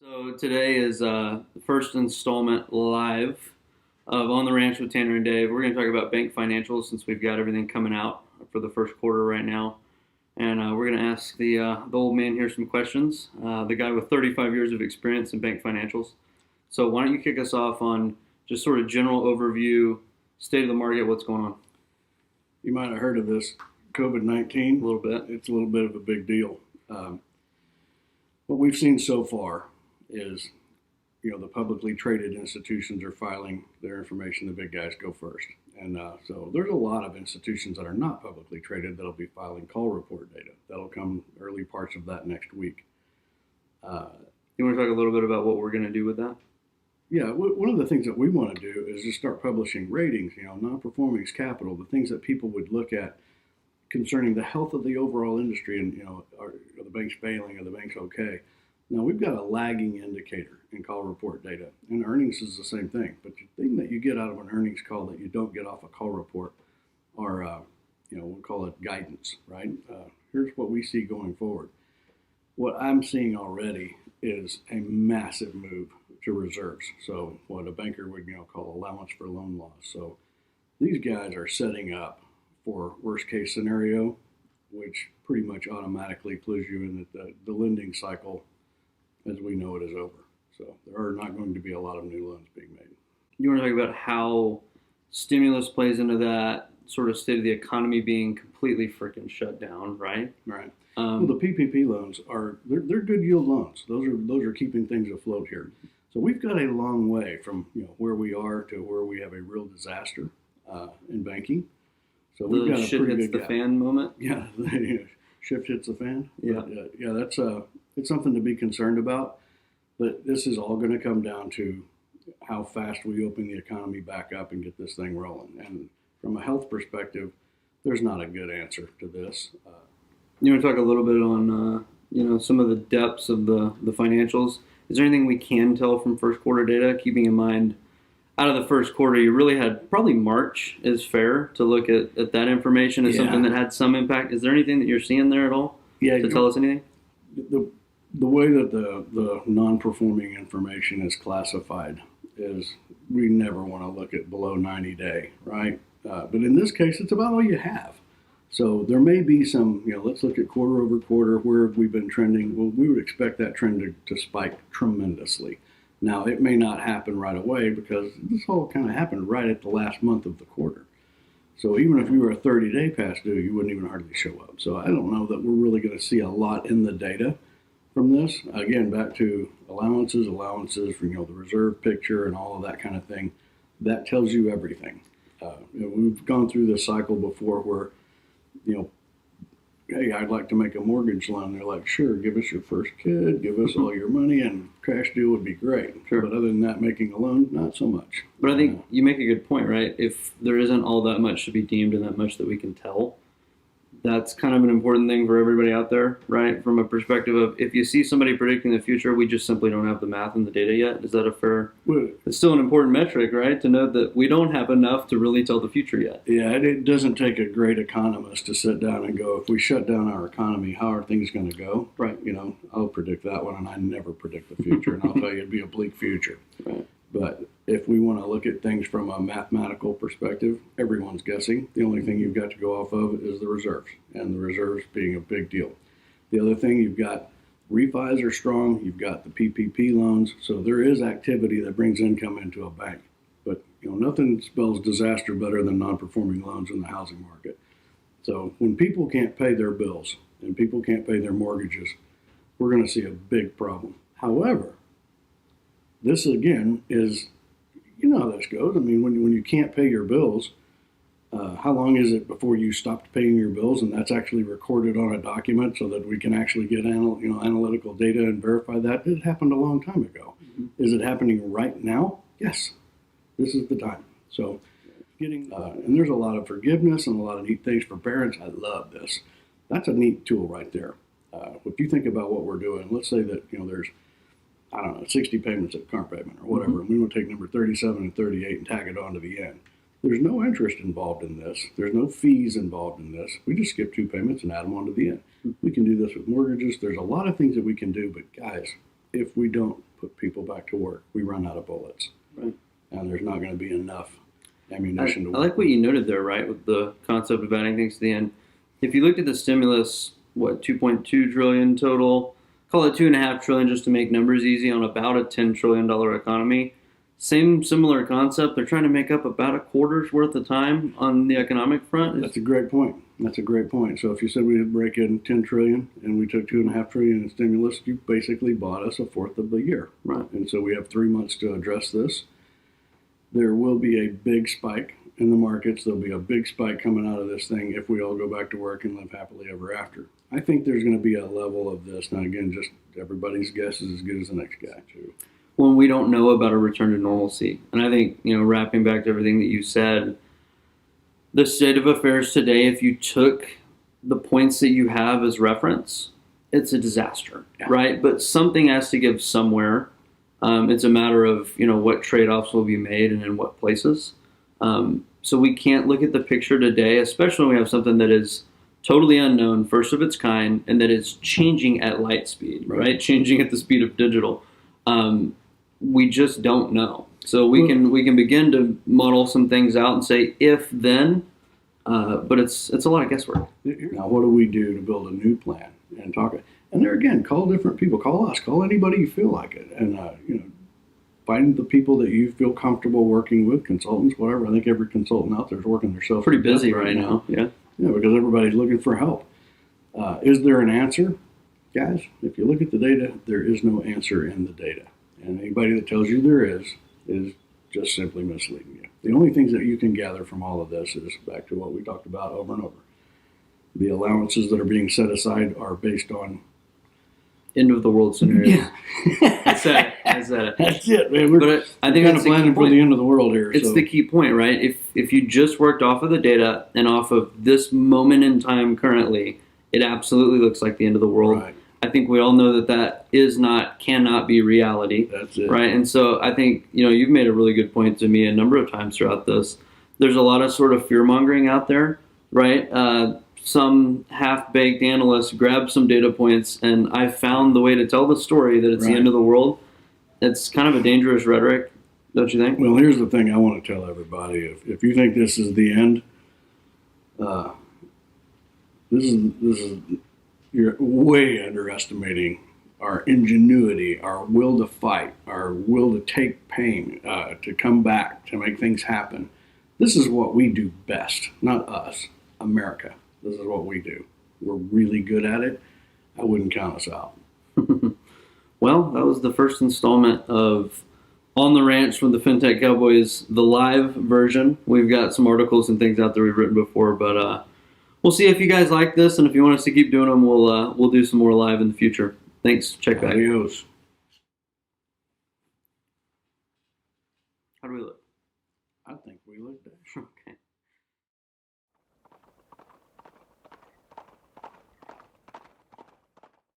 So today is the first installment live of On the Ranch with Tanner and Dave. We're going to talk about bank financials since we've got everything coming out for the first quarter right now. And we're going to ask the old man here some questions, the guy with 35 years of experience in bank financials. So why don't you kick us off on just sort of general overview, state of the market, what's going on? You might have heard of this COVID-19. A little bit. It's a little bit of a big deal. What we've seen so far is, the publicly traded institutions are filing their information. The big guys go first. And so there's a lot of institutions that are not publicly traded that'll be filing call report data. That'll come early parts of that next week. You want to talk a little bit about what we're going to do with that? Yeah, one of the things that we want to do is just start publishing ratings, non-performing capital, the things that people would look at concerning the health of the overall industry and, are the banks failing, are the banks okay? Now, we've got a lagging indicator in call report data, and earnings is the same thing. But the thing that you get out of an earnings call that you don't get off a call report are, we'll call it guidance, right? Here's what we see going forward. What I'm seeing already is a massive move to reserves. So what a banker would, call allowance for loan loss. So these guys are setting up for worst case scenario, which pretty much automatically clues you in that the lending cycle as we know it is over. So there are not going to be a lot of new loans being made. You want to talk about how stimulus plays into that sort of state of the economy being completely freaking shut down, right? Right. Well, the PPP loans they're good yield loans. Those are keeping things afloat here. So we've got a long way from where we are to where we have a real disaster in banking. So we've got a shit pretty hits big the gap. fan moment. Yeah, shift hits the fan. Yeah, but, that's it's something to be concerned about. But this is all going to come down to how fast we open the economy back up and get this thing rolling. And from a health perspective, there's not a good answer to this. You want to talk a little bit on some of the depths of the financials? Is there anything we can tell from first quarter data, keeping in mind out of the first quarter, you really had probably March is fair to look at that information as something that had some impact. Is there anything that you're seeing there at all to tell us anything? The way that the non-performing information is classified is we never want to look at below 90-day, right? But in this case, it's about all you have. So there may be some, let's look at quarter over quarter, where have we been trending? Well, we would expect that trend to spike tremendously. Now, it may not happen right away because this all kind of happened right at the last month of the quarter. So even if you were a 30-day past due, you wouldn't even hardly show up. So I don't know that we're really going to see a lot in the data from this. Again, back to allowances for, the reserve picture and all of that kind of thing. That tells you everything. We've gone through this cycle before where, hey, I'd like to make a mortgage loan. They're like, sure, give us your first kid, give us all your money, and cash deal would be great. Sure. But other than that, making a loan, not so much. But I think you make a good point, right? If there isn't all that much to be deemed and that much that we can tell, that's kind of an important thing for everybody out there, right? From a perspective of if you see somebody predicting the future, we just simply don't have the math and the data yet. Is that a fair? Well, it's still an important metric, right? To know that we don't have enough to really tell the future yet. Yeah, it doesn't take a great economist to sit down and go, if we shut down our economy, how are things going to go? Right. I'll predict that one, and I never predict the future, and I'll tell you it'd be a bleak future. Right. But if we want to look at things from a mathematical perspective, everyone's guessing. The only thing you've got to go off of is the reserves, and the reserves being a big deal. The other thing, you've got refis are strong, you've got the PPP loans, so there is activity that brings income into a bank. But nothing spells disaster better than non-performing loans in the housing market. So when people can't pay their bills and people can't pay their mortgages, we're going to see a big problem. However, this again is, how this goes. I mean, when you can't pay your bills, how long is it before you stopped paying your bills and that's actually recorded on a document so that we can actually get analytical data and verify that? It happened a long time ago. Mm-hmm. Is it happening right now? Yes. This is the time. So and there's a lot of forgiveness and a lot of neat things for parents. I love this. That's a neat tool right there. If you think about what we're doing, let's say that, there's 60 payments at car payment or whatever, and we want to take number 37 and 38 and tag it on to the end. There's no interest involved in this. There's no fees involved in this. We just skip 2 payments and add them onto the end. We can do this with mortgages. There's a lot of things that we can do, but guys, if we don't put people back to work. We run out of bullets. Right. And there's not going to be enough ammunition to work. I like what you noted there, right, with the concept of adding things to the end. If you looked at the stimulus, 2.2 trillion total, call it 2.5 trillion just to make numbers easy on about a $10 trillion economy. Similar concept. They're trying to make up about a quarter's worth of time on the economic front. That's a great point. That's a great point. So if you said we would break in 10 trillion and we took 2.5 trillion in stimulus, you basically bought us a fourth of the year. Right. And so we have 3 months to address this. There will be a big spike in the markets. There'll be a big spike coming out of this thing if we all go back to work and live happily ever after. I think there's going to be a level of this. Now, again, just everybody's guess is as good as the next guy, too. When we don't know about a return to normalcy. And I think, wrapping back to everything that you said, the state of affairs today, if you took the points that you have as reference, it's a disaster, right? But something has to give somewhere. It's a matter of, what trade-offs will be made and in what places. So we can't look at the picture today, especially when we have something that is totally unknown, first of its kind, and that is changing at light speed, right? Changing at the speed of digital. We just don't know. So we can begin to model some things out and say if then, but it's a lot of guesswork. Now, what do we do to build a new plan and talk? And there again, call different people. Call us. Call anybody you feel like it. And find the people that you feel comfortable working with, consultants, whatever. I think every consultant out there is working themselves pretty busy right now. Yeah, because everybody's looking for help. Is there an answer, guys? If you look at the data, there is no answer in the data. And anybody that tells you there is just simply misleading you. The only things that you can gather from all of this is back to what we talked about over and over. The allowances that are being set aside are based on end of the world scenario. Yeah. That's it. That's it, man. But I think kind of planning for the end of the world here. It's the key point, right? If you just worked off of the data and off of this moment in time currently, it absolutely looks like the end of the world. Right. I think we all know that cannot be reality. That's it. Right. And so I think, you've made a really good point to me a number of times throughout this. There's a lot of sort of fear mongering out there, right? Some half-baked analysts grab some data points and I found the way to tell the story that it's the end of the world. It's kind of a dangerous rhetoric, don't you think? Well, here's the thing I want to tell everybody. If you think this is the end, this is you're way underestimating our ingenuity, our will to fight, our will to take pain, to come back, to make things happen. This is what we do best, not us, America. This is what we do. We're really good at it. I wouldn't count us out. Well, that was the first installment of On the Ranch from the FinTech Cowboys, the live version. We've got some articles and things out there we've written before, but we'll see if you guys like this, and if you want us to keep doing them, we'll do some more live in the future. Thanks. Check back. Adios. How do we look? I think we look good. Okay.